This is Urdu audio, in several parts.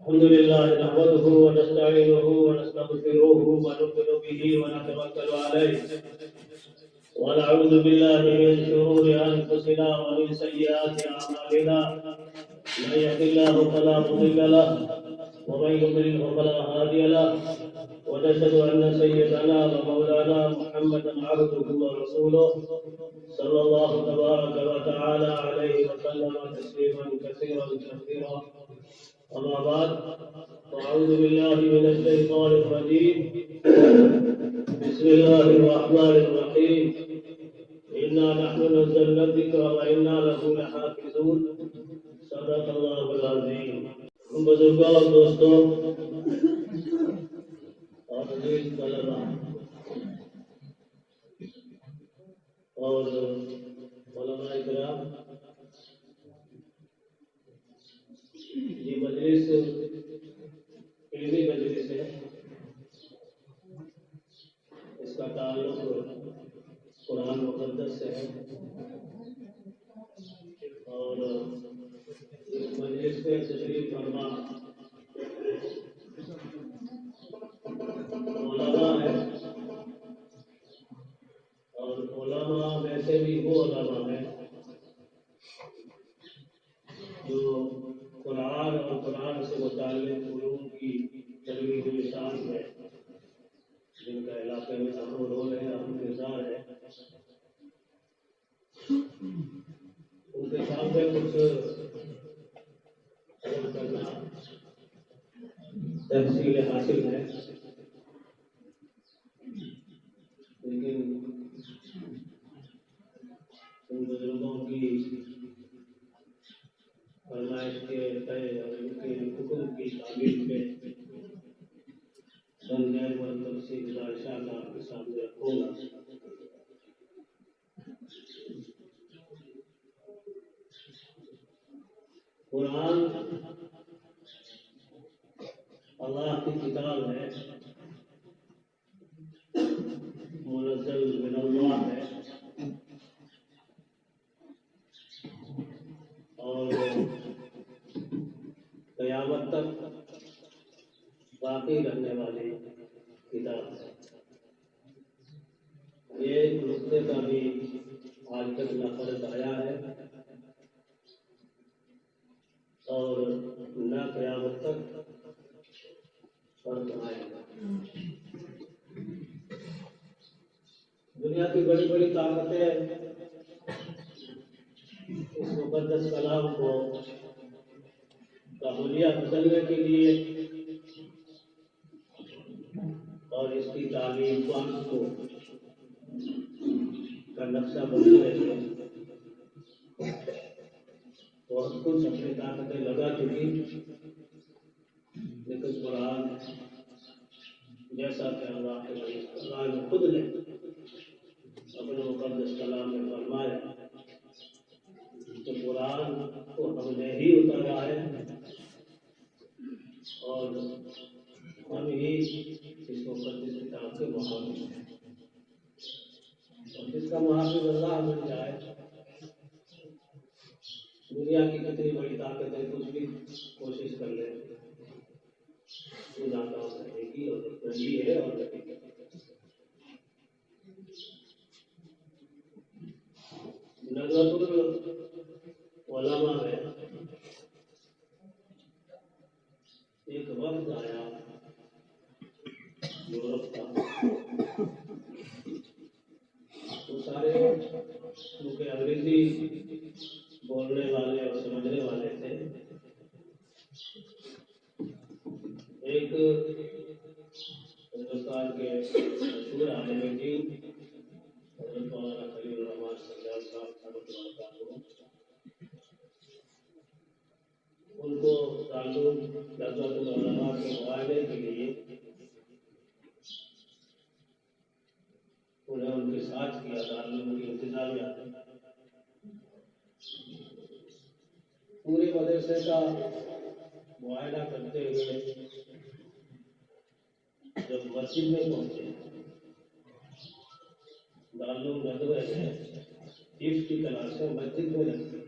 الحمد لله نحمده ونستعينه ونستغفره ونؤمن به ونتوكل عليه ونعوذ بالله من شرور انفسنا ومن سيئات اعمالنا من يهد الله فلا مضل له ومن يضلل فلا هادي له ونشهد ان سيدنا ومولانا محمدا عبده ورسوله صلى الله تبارك وتعالى عليه وسلم تسليما كثيرا كثيرا. أما بعد فأعوذ بالله من الشيطان الرجيم بسم الله الرحمن الرحيم إنا نحن نزلنا الذكر وإنا له لحافظون صدق الله العظيم. بزرگوں اور دوستوں اور عزیز طلباء اور علماء کرام، یہ مجلس علمی مجلس ہے. اس کا تعلق قرآن مقدس سے ہے اور اس مجلس میں تشریف فرما علماء ہے اور علماء میں سے بھی وہ علماء ہیں جو قرآن اور قرآن سے متعلق علوم کی تجوید و نشان ہے، جن کا علاقے میں اہم رول ہے، اہم کردار ہے. ان کے سامنے کچھ کرنا تحصیل حاصل ہے، لیکن ان بزرگوں کی فرمائش کے تئے اور ان کے حکم کی تعمیل میں سنجائے اور تفصیل گزارشات آپ کے سامنے رکھوں گا. قرآن اللہ کی کتاب ہے، منزل من اللہ ہے اور قیامت تک باقی رہنے والی کتاب ہے. ایک نقطے کا بھی آج تک نہ فرق آیا ہے اور نہ قیامت تک فرق آئے گا. دنیا کی بڑی بڑی طاقتیں اس مقدس کلام کو حلیہ بدلنے کے لیے اور اس کی تعلیم کو کا نقشہ بدل رہے ہیں. بہت کچھ اپنی طاقتیں لگا چکی، لیکن قرآن جیسا کہ اللہ نے خود نے اپنے مقدس کلام میں فرمایا کہ قرآن کو ہم نے ہی اتارا ہے اور ہم ہی اس مقدس کتاب کے محافظ ہیں. اور جس کا محافظ اللہ بن جائے، دنیا کی کتنی بڑی طاقتیں کچھ بھی کوشش کر لیں، ناکام رہے گی اور رہی ہے اور رہے گی. نظرۃ العلماء میں ایک وقت آیا یورپ کا، تو سارے کیونکہ انگریزی بولنے والے اور سمجھنے والے تھے. ایک ہندوستان کے مشہور عالم دین حضرت مولانا خلیل الرحمن سجاد صاحب ان کو تعلق نظرۃ العلماء کے معائنے کے لیے انہیں ان کے ساتھ کیا. تعلق کی انتظامیہ پورے مدرسے کا معائنہ کرتے ہوئے جب مسجد میں پہنچے، دارالعلوم ندوہ ہے چیف کی تلاشیں مسجد میں لگتی.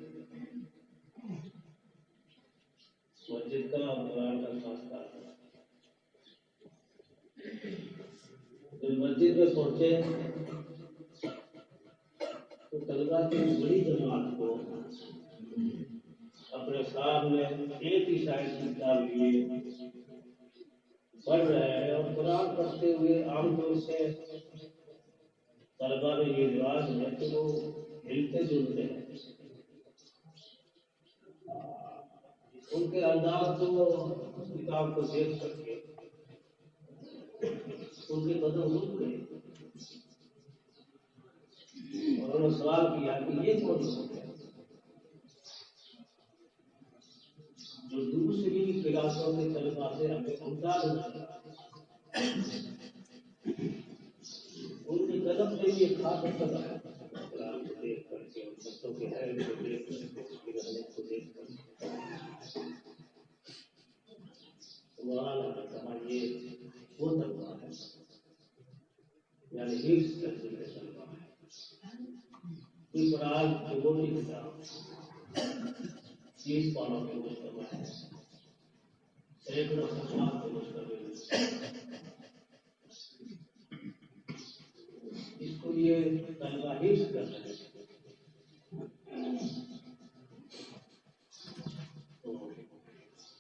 مسجد کا اور قرآن کا جب مسجد میں پہنچے تو طلبا کی بڑی جماعت کو اپنے سامنے ایک ہی سائڈ سے ڈال لیے پڑھ رہے ہیں، اور قرآن پڑھتے ہوئے عام طور سے طلبا میں یہ رواج ہے کہ وہ ہلتے جلتے ہیں. ان کے انداز کو کتاب کو دیکھ کر کے ان کے قدم رک گئے اور انہوں نے سوال کیا کہ یہ کون لوگ ہے جو دوسری کلاسوں کے طلبا سے ہمیں ممتاز نظر آتے ہیں. ان کی قدم سے یہ خاص قدم ہے قرآن کو دیکھ کر کے اور بچوں کے حیض کو دیکھ کر کے اس کی رحمت کو دیکھ کر نے کہا یہ وہ طلبا ہے یعنی حفظ کرنے کے طلبا ہے. کوئی قرآن کی وہ نہیں کتاب 30 پاروں کے مشتمل ہے، سینکڑوں صفحات کے مشتمل ہے. اس کو یہ طلبا حفظ کر رہے ہیں تو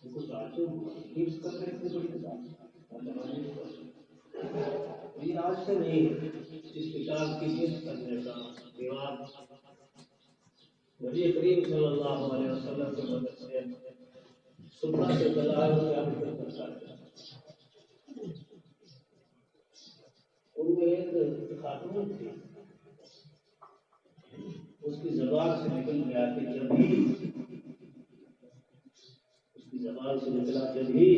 ان کو تعجب ہوا حفظ کر رہے تھے بڑی کتاب یہ آج سے نہیں ہے. اس کتاب کی حفظ کرنے کا رواج نبی کریم صلی اللہ علیہ وسلم کے مدد سے صبح سے دلائل کرتا ہے. ان میں ایک خاتون تھی، اس کی زبان سے نکل گیا کہ جب ہی اس کی زبان سے نکلا جب ہی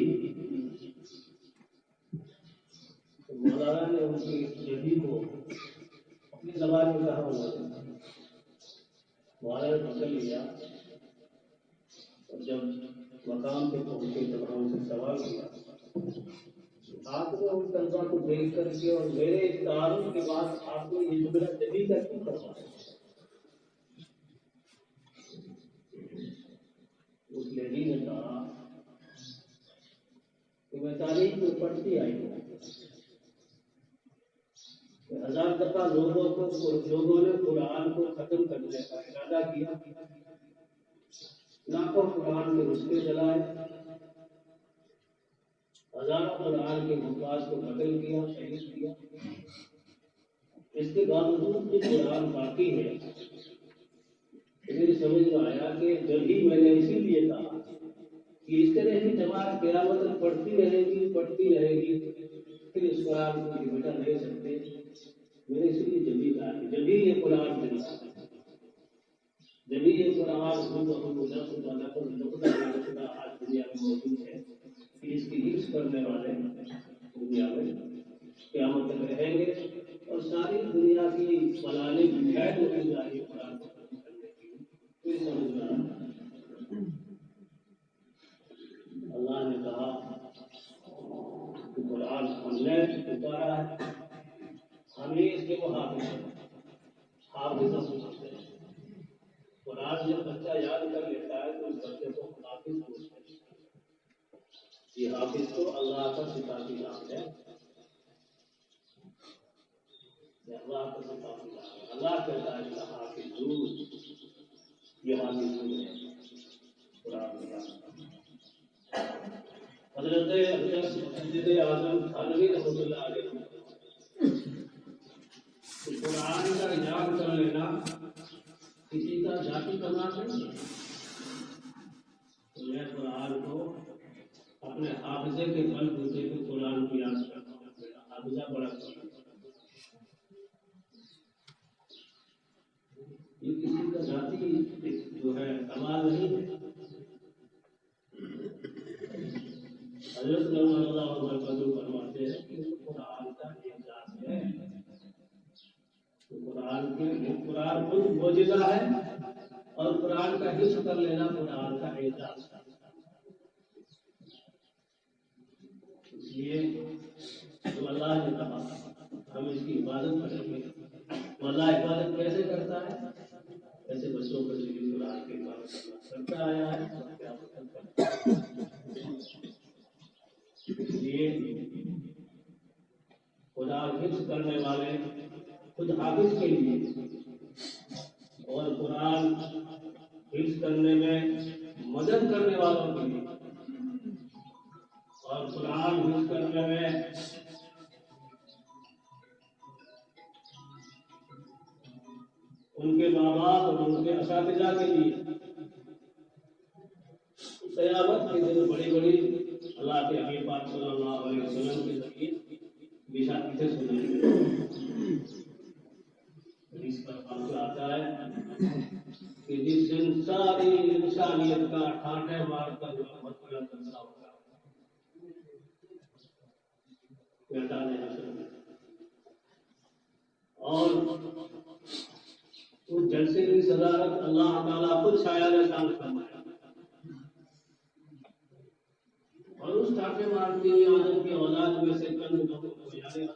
مولانا نے ان کی جبھی کو اپنی زبان میں کہا ہوا مولانا نے پکڑ لیا اور جب مقام پہ پہنچے جب ہم سے سوال کیا آپ نے ان طلبا کو دیکھ کر کے اور میرے تعارف کے بعد آپ نے یہ جملہ جبھی کا کیوں کروایا؟ اس لیڈی نے کہا کہ میں تاریخ میں پڑھتی آئی ہوں 1000 دفعہ لوگوں نے قرآن کو ختم کرنے کا ارادہ کیا، لاکھوں قرآن کے نسخے جلائے، ہزاروں قرآن کے حفاظ کو قتل کیا، شہید کیا. اس کے باوجود بھی قرآن باقی ہے. میری سمجھ میں آیا کہ جب ہی میں نے اسی لیے کہا کہ اس طرح کی جماعت قیامت پڑھتی رہے گی پھر اس قرآن کو بیٹا لے سکتے. میں نے اسی لیے جبھی کہا کہ جبھی یہ قرآن ملتا ہے، جبھی یہ قرآن آج دنیا میں موجود ہے کہ اس کی حفظ کرنے والے دنیا میں قیامت تک رہیں گے اور ساری دنیا کی فلانے بنیاد ہوتی جا رہی ہے قرآن کو کرنے کی. پھر سمجھنا اللہ نے کہا کہ قرآن ہم نے اتارا ہے، ہم ہی اس کے وہ حافظ سمجھتے ہیں. قرآن جب بچہ یاد کر لیتا ہے تو اس بچے کو حافظ بولتے ہیں. یہ حافظ تو اللہ کا صفاتی نام ہے، اللہ کا صفاتی نام ہے. اللہ کہتا ہے کہ حافظ یہ حافظ ہے قرآن کا. حضرت مسجد اعظم تھانوی رحمۃ اللہ علیہ قرآن کا یاد کر لینا کسی کا ذاتی کمال نہیں ہے. تو میں قرآن کو اپنے حافظے کے بل بوتے کو قرآن کو یاد کرتا ہوں. میرا حافظہ بڑا کرتا ہوں. یہ کسی کا ذاتی جو ہے کمال نہیں ہے. حضرت اللہ فرماتے ہیں کہ قرآن کا اعجاز ہے. قرآن خود معجزہ ہے اور قرآن کا حفظ کر لینا قرآن کا اعجاز ہے. اس لیے تو اللہ نے کہا ہم اس کی عبادت کریں گے. اللہ عبادت کیسے کرتا ہے؟ ایسے بچوں کو ذکر قرآن کی عبادت کرتا آیا ہے. اس لیے قرآن حفظ کرنے والے خود حافظ کے لیے اور قرآن حفظ کرنے میں مدد کرنے والوں کے لیے اور قرآن حفظ کرنے میں ان کے ماں باپ اور ان کے اساتذہ کے لیے قیامت کے دن بڑی بڑی اللہ کے حبیب پاک صلی اللہ علیہ وسلم کے ذریعے بشارتیں سنائی گئی۔ حدیث کا واقعہ آتا ہے کہ جس دن ساری انسانیت کا ٹھاٹھے مار کر رحمت کا جلسہ ہوگا، میدان حشر میں، اور اس جلسے کی صدارت اللہ تعالیٰ خود شاید شان فرمائے اور اس ٹھاٹھے مارتی ہوئی آدم کی اولاد میں سے چند لوگوں کو یعنی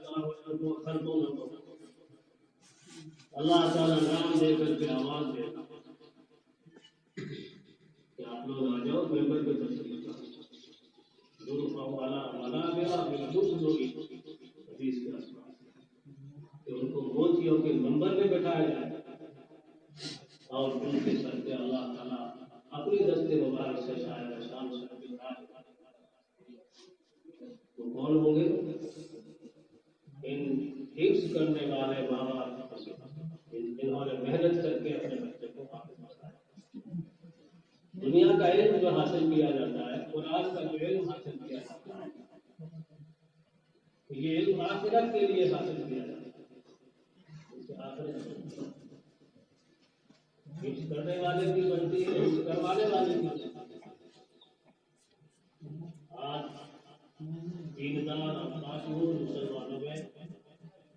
خلقوں لوگوں کو اللہ تعالیٰ نام دے کر کے آواز دے کہ آپ لوگ آ جاؤ ممبر پہ تشریف لاؤ والا میرا بالکل ضروری حدیث کے اسباب کہ ان کو موتیوں کے ممبر پہ بٹھایا جائے اور ان کے سر پہ اللہ تعالیٰ اپنی دست مبارک سے شاید شان سر پہ تو کون ہوں گے؟ ان حفظ کرنے والے ماں باپ انہوں نے محنت کر کے اپنے بچے کو حافظ بنایا۔ دنیا کا علم جو حاصل کیا جاتا ہے، قرآن کا جو علم حاصل کیا جاتا ہے، یہ علم آخرت کے لیے حاصل کیا جاتا ہے۔ آخرت حفظ کرنے والے کی بنتی ہے، حفظ کروانے والے کی بنتی ہے۔ آج دیندار اور معصوم مسلمانوں میں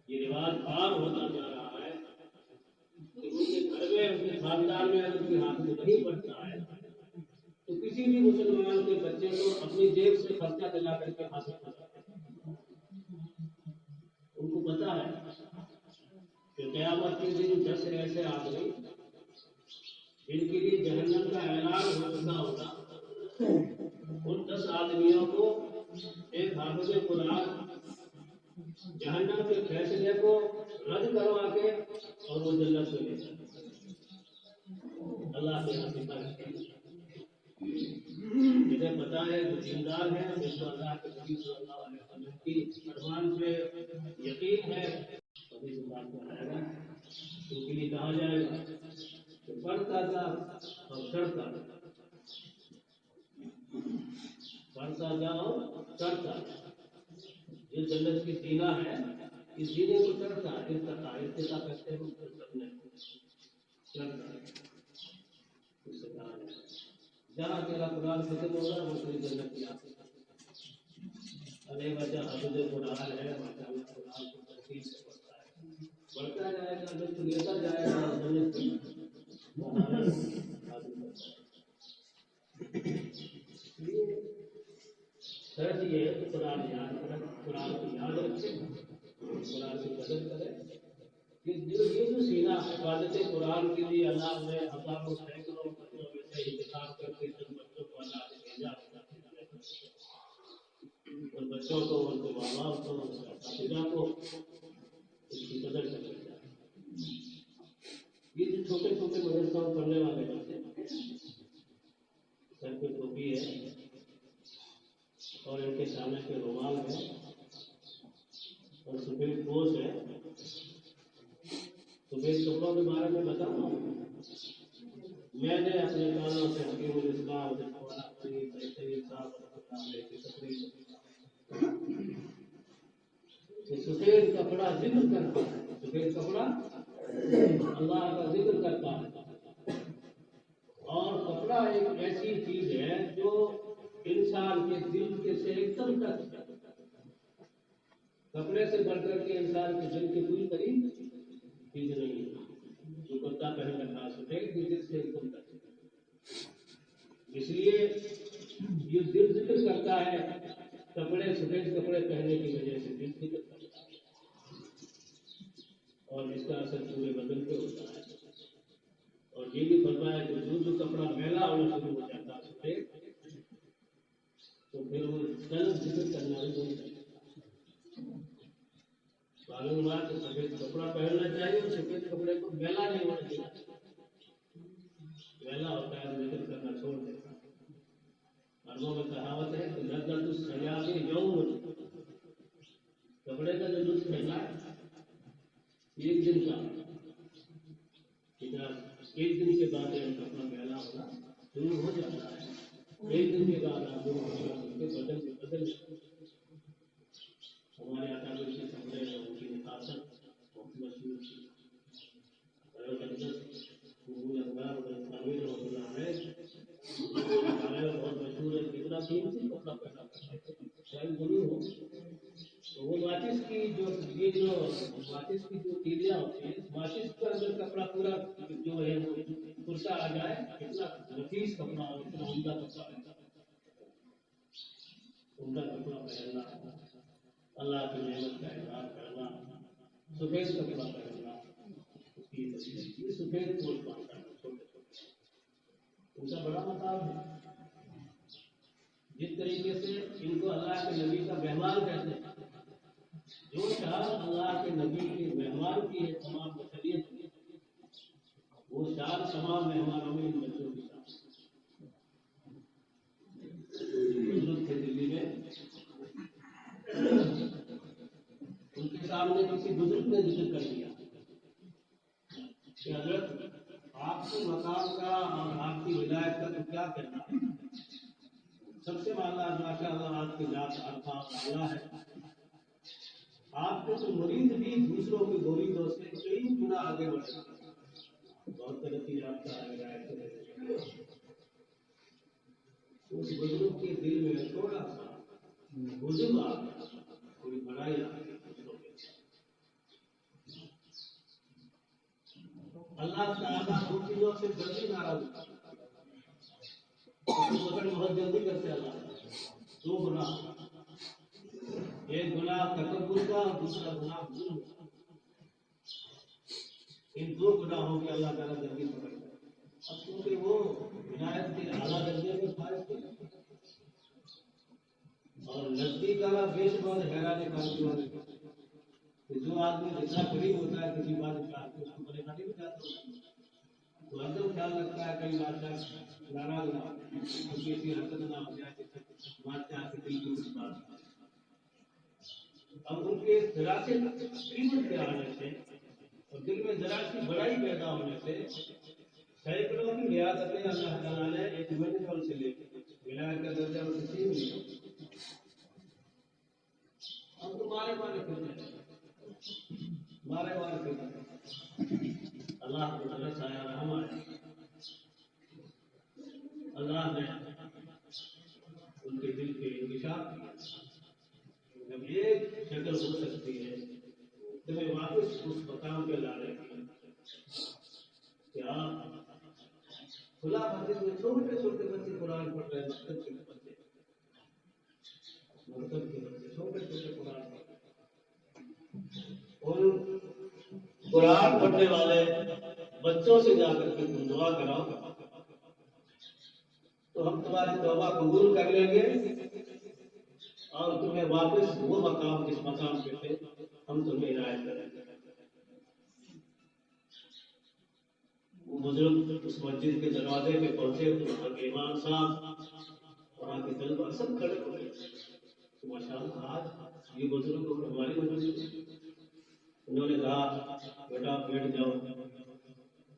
یہ رواج عام ہوتا جا رہا ہے کہ ان کے گھر میں ان کے خاندان میں اگر کوئی حافظ نہیں پڑھتا ہے تو کسی بھی مسلمان کے بچے کو اپنی جیب سے خرچہ دلا کر کے حاصل کرتا ہے۔ ان کو پتا ہے کہ قیامت کے دن 10 ایسے آدمی جن کے لیے جہنم کا اعلان ہو چکا ہوگا، ان 10 آدمیوں کو ایک حافظ قرآن جہنم کے فیصلے کو رد کروا کے اور وہ جنت میں لے جائے۔ اللہ کے حافظ جنہیں پتا ہے جو دیندار ہے، جس کو اللہ کے نبی صلی اللہ علیہ وسلم کی فرمان پہ یقین ہے، ابھی سے بات کو آئے گا ان کے لیے کہا جائے گا کہ پڑھتا تھا اور چڑھتا تھا، پڑھتا جاؤ چڑھتا تھا۔ یہ جنت کی سینہ ہے، اس سینے کو چڑھتا ارتقا کرتے ہیں چڑھتا اس سے کہا جائے جہاں تیرا قرآن ختم ہوگا وہ تیری جنت کی آتی ہے۔ وجہ حافظ قرآن ہے، ماشاءاللہ قرآن کو ترتیب سے پڑھتا ہے، پڑھتا جائے گا، لطف لیتا جائے گا، جنت کی شرط یہ ہے کہ قرآن یاد کریں، قرآن کو یاد رکھیں، قرآن کی قدر کریں۔ یہ جو سینہ حفاظت قرآن کے لیے اللہ نے ہزاروں سینکڑوں بچوں میں سے انتخاب کر کے جن بچوں کو اللہ نے بھیجا ان بچوں کو، ان کے ماں باپ کو، ان کے اساتذہ کو اس کی قدر کرنا چاہیے۔ یہ جو چھوٹے چھوٹے مدرسوں میں پڑھنے والے بچے سر پہ ٹوپی ہے اور ان کے سامنے کے رومال ہے اور سفید پوش ہے، سفید کپڑوں کے بارے میں بتاؤں میں نے اپنے کانوں سے حکیم الاسلام سفید کپڑا ذکر کرتا ہے، سفید کپڑا اللہ کا ذکر کرتا ہے، اور کپڑا ایک ایسی چیز ہے جو انسان کے دل کے سے ایک دم تک کپڑے سے بڑھ کر کے انسان کے دل کے کوئی قریب چیز نہیں ہے۔ جو کپڑا پہن رکھا سفید کے دل سے ایک دم تک، اس لیے یہ دل ذکر کرتا ہے، کپڑے سفید کپڑے پہننے کی وجہ سے دل ذکر کرتا ہے اور اس کا اثر پورے بدن پہ ہوتا ہے۔ اور یہ بھی فرمایا کہ جو کپڑا میلا ہونا شروع ہو جاتا ہے سفید تو پھر وہ قلب ذکر کرنا بھی بند کرتا ہے۔ معلوم ہوا کہ سفید کپڑا پہننا چاہیے اور سفید کپڑے کو میلا نہیں ہونا چاہیے. میلا ہوتا ہے ذکر کرنا چھوڑ دیتا. عربوں میں کہاوت ہے کہ لذت الثياب يوم. کپڑے کا جو لطف ہے نا ایک دن کا ایک دن کے بعد اپنا میلا ہونا شروع ہو جاتا ہے. ایک دن کے بعد آپ لوگ بدل ہمارے اکابر کے کپڑے ہیں ان کی نفاست بہت مشہور تھی. بہت مشہور ہے کتنا قیمتی کپڑا پہنا شاید ضرور ہو. تو وہ ماچس کی جو یہ جو ماچس کی جو تیلیاں ہوتی ہیں ماچس کا اگر کپڑا پورا جو ہے وہ کرتا آ جائے اتنا نفیس کپڑا اور اتنا عمدہ کپڑا رہتا ہے. عمدہ کپڑا پہننا اللہ کی نعمت کا اظہار کرنا سفید کپڑا پہننا سفید کوٹ باندھنا چھوٹے چھوٹے ان کا بڑا مقام ہے. جس طریقے سے ان کو اللہ کے نبی کا مہمان کہتے ہیں. جو شان اللہ کے نبی کے مہمان کی ہے تمام بشریت وہ شان تمام مہمانوں میں ان بچوں کی شان. بزرگ تھے دلی میں ان کے سامنے کسی بزرگ نے ذکر کر دیا کہ حضرت آپ کے مقام کا اور آپ کی ولایت کا تو کیا کہنا ہے. سب سے ماشاء اللہ آپ کی ذات عرفہ اللہ ہے. آپ کے تو مرید بھی دوسروں کی مریدوں سے کئی گنا آگے بڑھے. بہت ترقی یافتہ ولایت ہے. اس بزرگ کے دل میں تھوڑا سا حجب آ گیا کوئی بڑائی آ گئی. اللہ تعالیٰ دو چیزوں سے جلدی ناراض ہوتا ہے. بہت جلدی کرتے اللہ دو گناہ. ایک گناہ تکبر کا اور دوسرا گناہ ظلم کا. ان دو گناہوں کے اللہ تعالیٰ جلدی پکڑتا ہے. اب کیونکہ وہ ولایت کے اعلیٰ درجے میں فائز تھے اور نزدیک والا بیش بہت حیران کام کی والے جو آدمی جتنا قریب ہوتا ہے کسی بات اس کو پریشانی بھی جاتا ہے. تو ہردم خیال رکھتا ہے کئی بادشاہ ناراض نہ کسی حرکت نہ ہو جائے بادشاہ کے دل کی کچھ بات. اب ان کے ذرا سے قیمت کے آنے سے اور دل میں ذرا سی بڑائی پیدا ہونے سے سینکڑوں کی ریاستیں اللہ تعالیٰ نے ایک منڈل سے لے کے ولایت کا درجہ ان سے چھین لیا. اب تو مارے مارے پھرتے اللہ کو طرف آیا رحم آیا. اللہ نے ان کے دل کے انکشاف کیا. جب ایک شکل ہو سکتی ہے تمہیں واپس اس مقام پہ لا رہے ہیں کہ آپ کھلا مسجد میں چھوٹے چھوٹے بچے قرآن پڑھ رہے ہیں. مکتب کے بچے چھوٹے چھوٹے قرآن پڑھ رہے ہیں. قرآن پڑھنے والے بچوں سے جا کر کے تم دعا کراؤ تو ہم تمہاری توبہ قبول کر لیں گے اور تمہیں واپس وہ مقام جس مقام پہ تھے ہم تمہیں عنایت کریں گے. وہ بزرگ اس مسجد کے دروازے پہ پہنچے تو وہاں کے امام صاحب وہاں کے طلبہ سب کھڑے ہو گئے. ماشاءاللہ آج یہ بزرگ ہماری مسجد. انہوں نے کہا بیٹا بیٹھ جاؤ.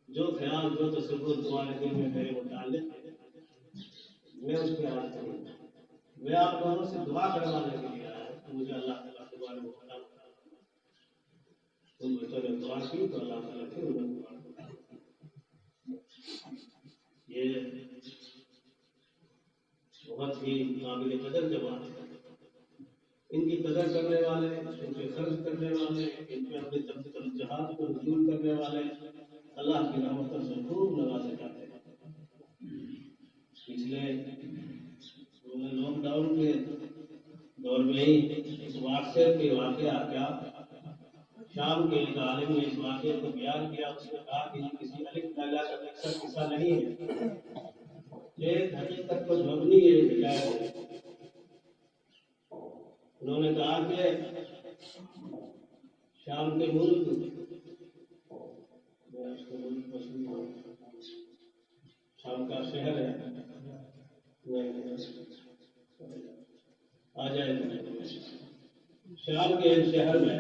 جو خیال جو تصور تمہارے دل میں میرے متعلق میں اس پہ آج کروں. میں آپ دونوں سے دعا کروانے کے لیے آیا ہوں. مجھے اللہ تعالیٰ تمہارے مقام ان بچوں نے دعا کی تو اللہ تعالیٰ پھر انہیں دعا کی. یہ بہت ہی قابل قدر جماعت ہے. ان کی قدر کرنے والے ان پہ خرچ کرنے والے ان پہ اپنے جہاد کو حصول کرنے والے اللہ کی رحمتوں سے خوب نوازے جاتے ہیں. پچھلے لاک ڈاؤن کے دور میں ہی اس واقعے کے واقعہ کیا شام کے ایک عالم نے اس واقعے کو بیان کیا. اس نے کہا کہ یہ کسی الف لیلا کا قصہ نہیں ہے. ایک حقیقت پر مبنی ایک حکایت ہے. انہوں نے کہا کہ شام کے ملک پسند ہوں، شام کا شہر ہے، آ جائے شام کے ایک شہر میں،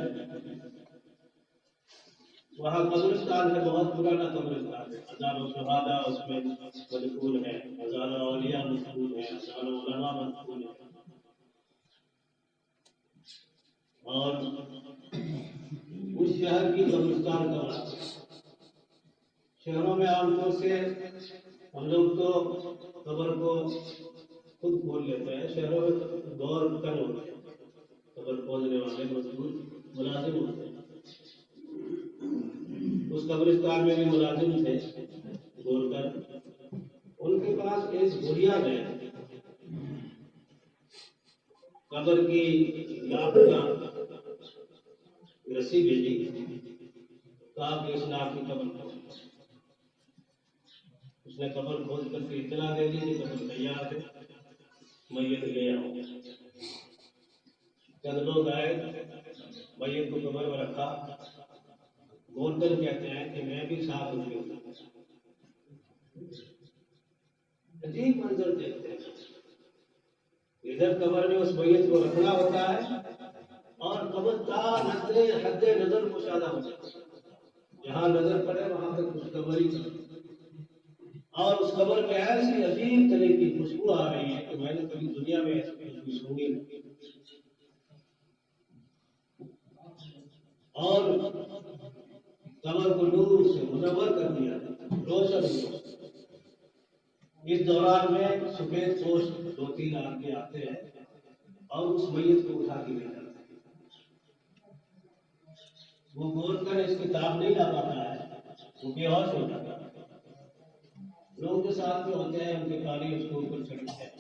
وہاں قبرستان ہے، بہت پرانا قبرستان ہے، ہزاروں شہادہ اس میں مدفون ہے، ہزاروں اولیاء مدفون ہے، ہزاروں علماء مدفون ہے، اور اس شہر کی قبرستان کا بات ہے۔ شہروں میں عام طور سے ہم لوگ تو قبر کو خود کھول لیتے ہیں، شہروں میں دور کر ہوتے ہیں، قبر کھودنے والے مزدور ملازم ہوتے ہیں، اس قبرستان میں بھی ملازم تھے گول کر، ان کے پاس ایک بڑھیا ہے قبر کی ناپ کا رسی بھیجی، کہا کہ اس ناپ کی قبر کھود، اس نے قبر کھود کر کے اطلاع دے دی کہ قبر تیار ہے، میت لے آؤ۔ چند لوگ آئے، میت کو قبر میں رکھا، گولڈن کہتے ہیں کہ میں بھی ساتھ ہوں، عجیب منظر دیکھتے ہیں، ادھر قبر میں اس میت کو رکھنا ہوتا ہے اور قبر کا حد نظر مشاہدہ ہوتا ہے، جہاں نظر پڑے وہاں تک اس قبر ہی، اور اس قبر میں ایسی عجیب طرح کی خوشبو آ رہی ہے کہ میں نے کبھی دنیا میں ایسی خوشبو سنی نہیں، اور قبر کو نور سے منور کر دیا، روشن۔ اس دوران میں سفید پوش 2-3 آدمی آتے ہیں اور اس میت کو اٹھا کے لے جاتے ہیں، وہ غور کر اس کتاب نہیں لا پاتا ہے، وہ بے ہوش ہو جاتا ہے، لوگ جو ساتھ میں ہوتے ہیں ان کے کاری اس کو اوپر چڑھتے ہیں،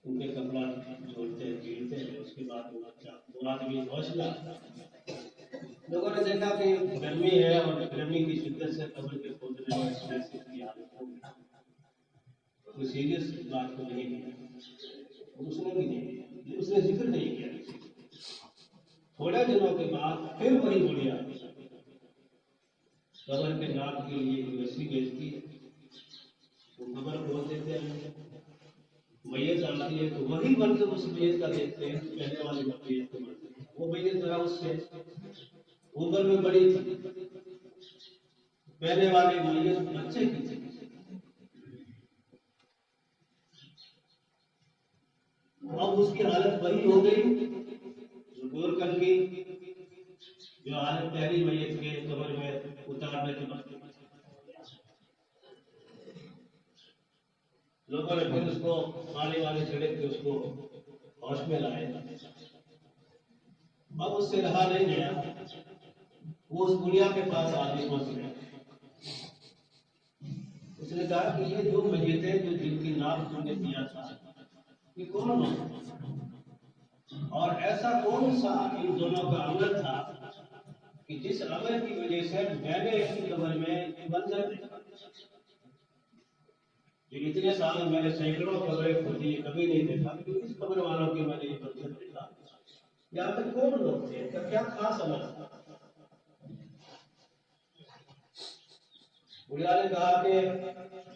ان کے کپڑا جوڑتے ہیں، پیڑتے ہیں، اس کے بعد وہ آدمی حوصلہ، لوگوں نے دیکھا کہ گرمی ہے اور گرمی کی شدت سے قبر کے کھودنے میں کی حالت ہو گئی، کوئی سیریس بات کو نہیں کیا، اس نے بھی نہیں کیا، اس نے ذکر نہیں کیا۔ تھوڑے دنوں کے بعد پھر وہی بڑھیا قبر کے ناپ کے لیے کوئی رسی بیچتی ہے، وہ قبر کھود دیتے ہیں، میت آتی ہے تو وہی منظر اس میت کا دیکھتے ہیں، پہلے والے میت کو منظر، وہ میت ذرا اس سے عمر میں بڑی تھی، پہلے والے میت بچے کی تھی، اب اس کی حالت وہی ہو گئی جو غور کر کے جو حالت پہلی میت کے قبر میں اتارنے کے بعد، لوگوں نے پھر اس کو پانی والے چھڑک کے اس کو ہوش میں لائے، اب اس سے رہا نہیں گیا، وہ اس بڑھیا کے پاس آدمی پہنچ گیا، اس نے کہا کہ یہ جو میتیں جو جن کی نام تم نے دیا تھا یہ کون ہو، اور ایسا کون سا ان دونوں کا عمل تھا کہ جس عمل کی وجہ سے میں نے اس کی قبر میں منظر دیکھا، جو اتنے سال میں نے سینکڑوں قبریں کھودی کبھی نہیں دیکھا، اس قبر والوں کی میں نے یہ منظر دیکھا، یہاں تک کون لوگ تھے، کیا خاص عمل تھا؟ بڑھیا نے کہا کہ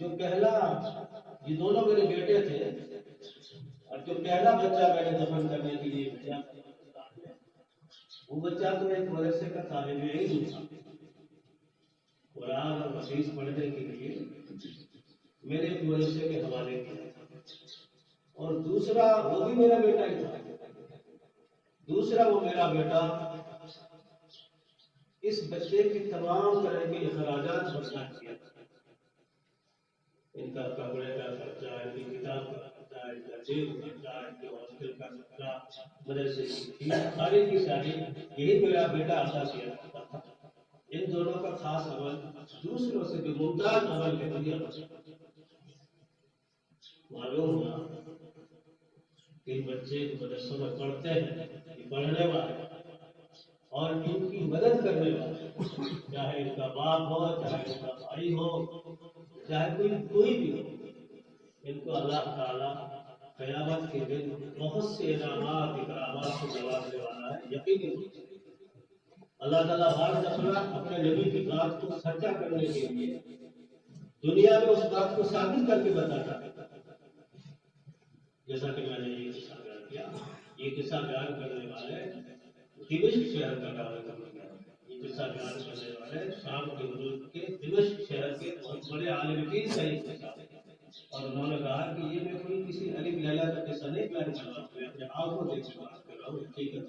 جو پہلا، یہ دونوں میرے بیٹے تھے، اور جو پہلا بچہ میں نے دفن کرنے کے لیے بھیجا وہ بچہ تو ایک مدرسے کا طالب علم تھا، قرآن اور حدیث پڑھنے کے لیے میرے ایک مدرسے کے حوالے کیا تھا، اور دوسرا وہ بھی میرا بیٹا ہی تھا، دوسرا وہ میرا بیٹا اس بچے کی تمام طرح کے اخراجات برداشت کیا تھا، ان کا کپڑے کا خرچہ، ان کی کتاب کا خرچہ، ان کا جیب کا خرچہ، ان کے ہاسٹل کا خرچہ، مدرسے کی فیس، ساری کی ساری یہی میرا بیٹا ادا کیا کرتا تھا۔ ان دونوں کا خاص عمل دوسروں سے جو ممتاز عمل ہے وہی عمل معلوم ہوا کہ بچے مدرسوں میں پڑھتے ہیں، یہ پڑھنے والے اور ان کی مدد کرنے والے، چاہے ان کا باپ ہو، چاہے ان کا بھائی ہو، چاہے کوئی بھی ہو، ان کو اللہ تعالیٰ قیامت کے دن بہت سے انعامات اکرامات سے نوازنے والا ہے، یقینی۔ اللہ تعالیٰ ہر دفعہ اپنے نبی کی بات کو سچا کرنے کے لیے دنیا میں اس بات کو ثابت کر کے بتاتا ہے. جیسا کہ میں نے یہ قصہ بیان کیا، یہ قصہ بیان کرنے والے دمشق شہر کا یہ قصہ بیان کرنے والے شام کے حدود کے دمشق شہر کے بہت بڑے عالم دین کا یہ قصہ ہے. اور انہوں نے کہا کہ یہ میں کوئی کسی علی لیلا کا قصہ نہیں بیان کر رہا ہوں، میں اپنے آپ کو دیکھ کے بات کر رہا ہوں. ٹھیک ہے.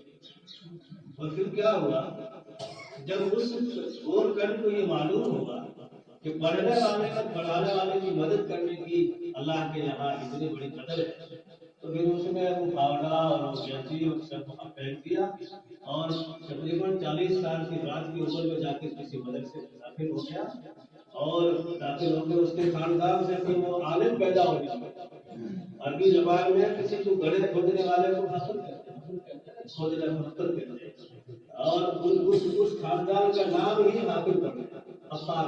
اور پھر کیا ہوا، جب اس گور کن کو یہ معلوم ہوگا کہ پڑھنے والے اور پڑھانے والے کی مدد کرنے کی اللہ کے یہاں اتنی بڑی قدر ہے، تو پھر اس نے وہ پاوڈا اور گینچی اور سب پہن دیا اور تقریباً 40 سال کی رات کی عمر میں جا کے کسی مدرسے سے داخل ہو گیا. اور داخل ہو کے اس کے خاندان سے پھر وہ عالم پیدا ہو گیا. عربی زبان میں کسی کو گڑھے کھودنے والے کو حاصل کرتے ہیں، کھودنے پتھر کہتے ہیں. اور اس خاندان کا نام ہی حافظ پڑھا، غفار.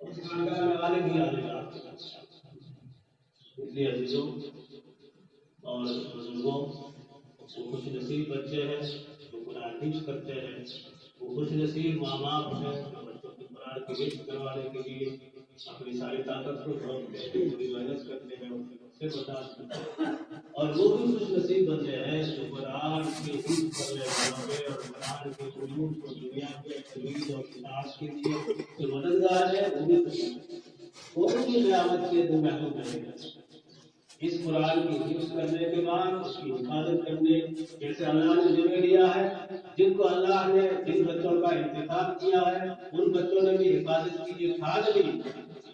اس خاندان میں عالم ہی عالم. اس لیے عزیزوں اور بزرگوں، وہ خوش نصیب بچے ہیں جو قرآن حفظ کرتے ہیں، وہ خوش نصیب ماں باپ ہیں جو بچوں کو قرآن کی حفظ کروانے کے لیے اپنی ساری طاقت کو جھونکتے ہیں، پوری محنت کرتے ہیں، ان سے برداشت کرتے ہیں. اور وہ بھی خوش نصیب بندے ہیں جو قرآن کی حفظ کرنے والوں کے اور قرآن کے علوم کو دنیا کے تجوید اور کتاب کے لیے جو مددگار ہے، وہ بھی قیامت کے دن محروم رہیں گے. اس قرآن کی حفظ کرنے کے بعد اس کی حفاظت کرنے، جیسے اللہ نے ذمہ لیا ہے، جن کو اللہ نے جن بچوں کا انتخاب کیا ہے ان بچوں نے بھی حفاظت کی یہ ٹھان لی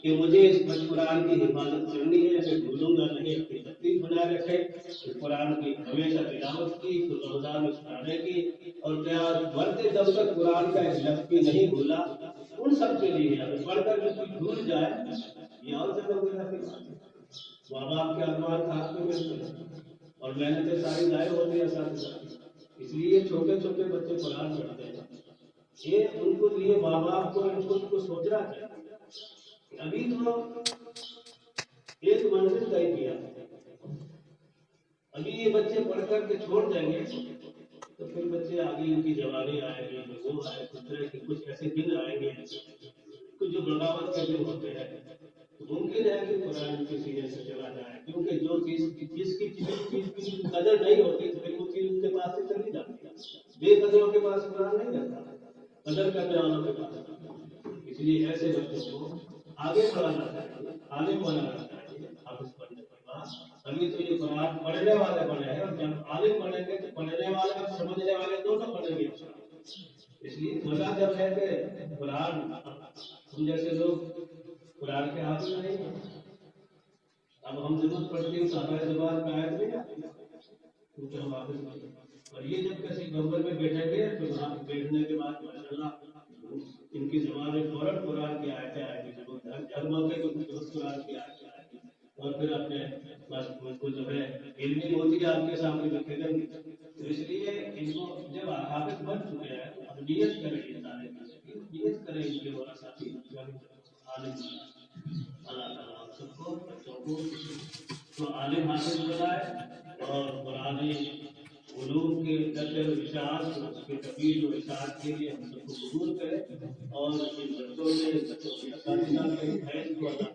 کہ مجھے اس قرآن کی حفاظت کرنی ہے، میں بھولوں گا نہیں. اپنی ترتیب بنا رکھے، اس قرآن کی ہمیشہ تلاوت کی، پھر رمضان میں سنانے کی، اور مرتے جب تک قرآن کا ایک لفظ بھی نہیں بھولا. ان سب کے لیے اگر پڑھ کر کوئی بھول جائے یہ اور زیادہ بڑا ہے. ماں باپ کے ارمان ہاتھ میں ملتے ہیں اور محنتیں ساری ضائع ہوتی ہیں ساتھ ساتھ. اس لیے چھوٹے چھوٹے بچے قرآن پڑھتے ہیں. یہ ان کو لیے ماں باپ کو ان کو سوچنا چاہیے. ابھی تو ایک منزل طے کیا، ابھی یہ بچے پڑھ کر کے چھوڑ دیں گے تو پھر بچے آگے ان کی جوانی آئے گی، وہ آئے کچھ ایسے دن آئیں گے جو بغاوت کے دن ہوتے ہیں. ممکن ہے کہ قرآن کے سینے سے چلا جائے، کیونکہ جو چیز جس کی چیز کی قدر نہیں ہوتی تو وہ چیز ان کے پاس سے چلی جاتی ہے. بے قدروں کے پاس قرآن نہیں رہتا، قدر کرنے والوں کے پاس. اس لیے ایسے بچوں کو آگے بڑھانا چاہیے، آگے بنانا چاہیے. حافظ پڑھنے کے بعد ابھی تو یہ قرآن پڑھنے والے بنے ہیں، اور جب عالم بنیں گے تو پڑھنے والے اور سمجھنے والے دونوں بنیں گے. اس لیے مزہ جب ہے کہ قرآن ہم جیسے لوگ قرآن کے حافظ نہیں ہیں. اب ہم ضرورت پڑتی ہے تو ہمارے زبان میں آیت نہیں آتی کیونکہ ہم حافظ نہیں ہیں. اور یہ جب کسی ممبر میں بیٹھیں گے تو وہاں بیٹھنے کے بعد ماشاءاللہ ان کی زبان میں فوراً قرآن کی آیتیں آئیں گی. ہر موقع کو درست قرآن کی آیتیں آئیں گی اور پھر اپنے کو جو ہے علمی موتی آپ کے سامنے رکھے گئے. تو اس لیے ان کو جب حافظ بن چکے ہیں تو اب نیت کریں، نیت کریں ان کے بڑا ساتھی عالم. اللہ تعالیٰ ہم سب کو بچوں کو تو عالم حاصل بنائے اور قرآنی علوم کے درجے و اشاعت اس کے تفویض و اشاعت کے لیے ہم سب کو قبول کرے. اور ان بچوں کے اساتذہ کے فیض کو اللہ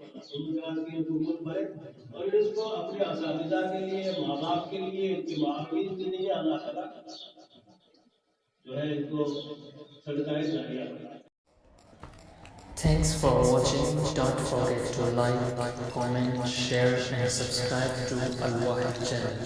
تعالیٰ کی حکومت بھرے، اور اس کو اپنے اساتذہ کے لیے، ماں باپ کے لیے، ان کے معاونین کے لیے اللہ تعالیٰ جو ہے ان کو صدقہ جاریہ بنائے. Thanks for watching. Don't forget to like, comment, share and subscribe to Al Wahid channel.